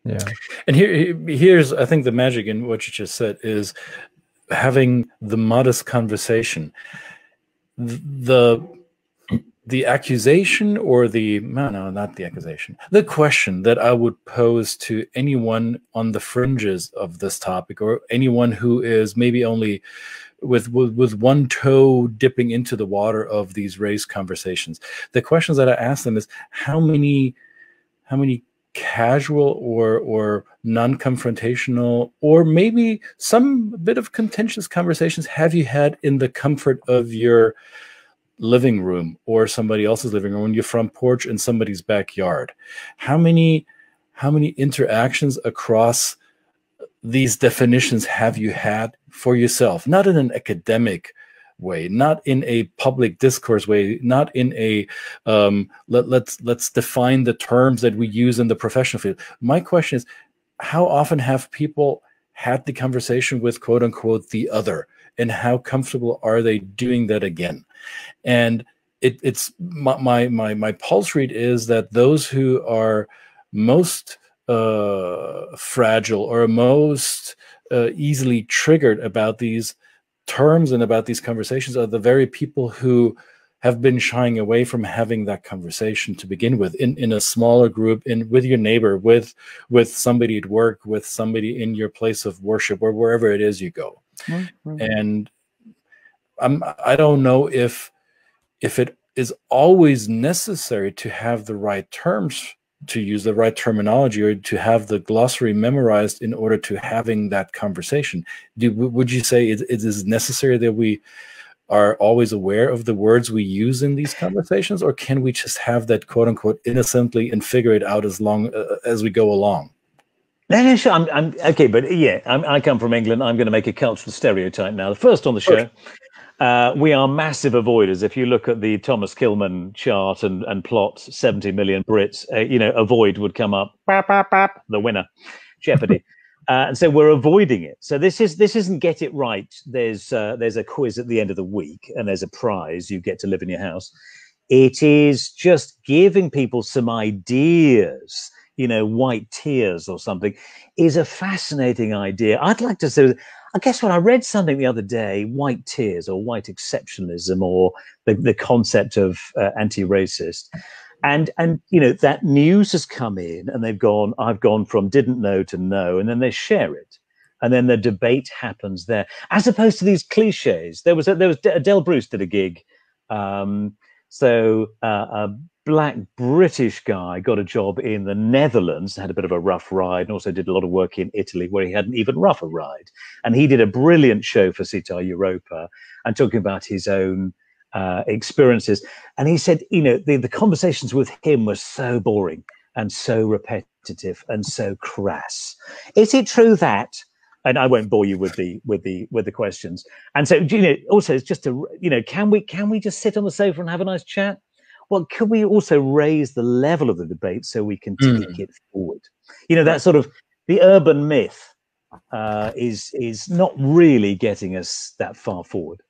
Yeah. And here's, I think, the magic in what you just said is having the modest conversation. The the accusation, or the no, not the accusation, the question that I would pose to anyone on the fringes of this topic, or anyone who is maybe only with one toe dipping into the water of these race conversations, the questions that I ask them is how many casual or non-confrontational, or maybe some bit of contentious conversations have you had in the comfort of your living room or somebody else's living room, on your front porch, in somebody's backyard? How many interactions across these definitions have you had for yourself? Not in an academic way, not in a public discourse way, not in a let's define the terms that we use in the professional field. My question is, how often have people had the conversation with quote unquote the other, and how comfortable are they doing that again? And it's my pulse read is that those who are most fragile or most easily triggered about these terms and about these conversations are the very people who have been shying away from having that conversation to begin with, in a smaller group, with your neighbor, with somebody at work, with somebody in your place of worship, or wherever it is you go. Mm-hmm. And I don't know if it is always necessary to have the right terms, to use the right terminology, or to have the glossary memorized in order to having that conversation. Would you say it is necessary that we are always aware of the words we use in these conversations, or can we just have that quote unquote innocently and figure it out as long as we go along? No, sure. I'm okay, but yeah, I come from England. I'm going to make a cultural stereotype now. The first on the show. We are massive avoiders. If you look at the Thomas Kilman chart and plot 70 million Brits, avoid would come up, bap, bap, bap, the winner, Jeopardy. And so we're avoiding it. So this isn't get it right. There's a quiz at the end of the week and there's a prize. You get to live in your house. It is just giving people some ideas. White tears or something is a fascinating idea. I'd like to say, I guess when I read something the other day, white tears or white exceptionalism, or the concept of anti-racist, and that news has come in and I've gone from didn't know to know, and then they share it. And then the debate happens there, as opposed to these cliches. There was Adele Bruce did a gig. A black British guy got a job in the Netherlands, had a bit of a rough ride, and also did a lot of work in Italy where he had an even rougher ride. And he did a brilliant show for Città Europa and talking about his own experiences. And he said, the conversations with him were so boring and so repetitive and so crass. Is it true that? And I won't bore you with the questions. And so, also it's just can we just sit on the sofa and have a nice chat? Well, could we also raise the level of the debate so we can take it forward? That sort of the urban myth is not really getting us that far forward.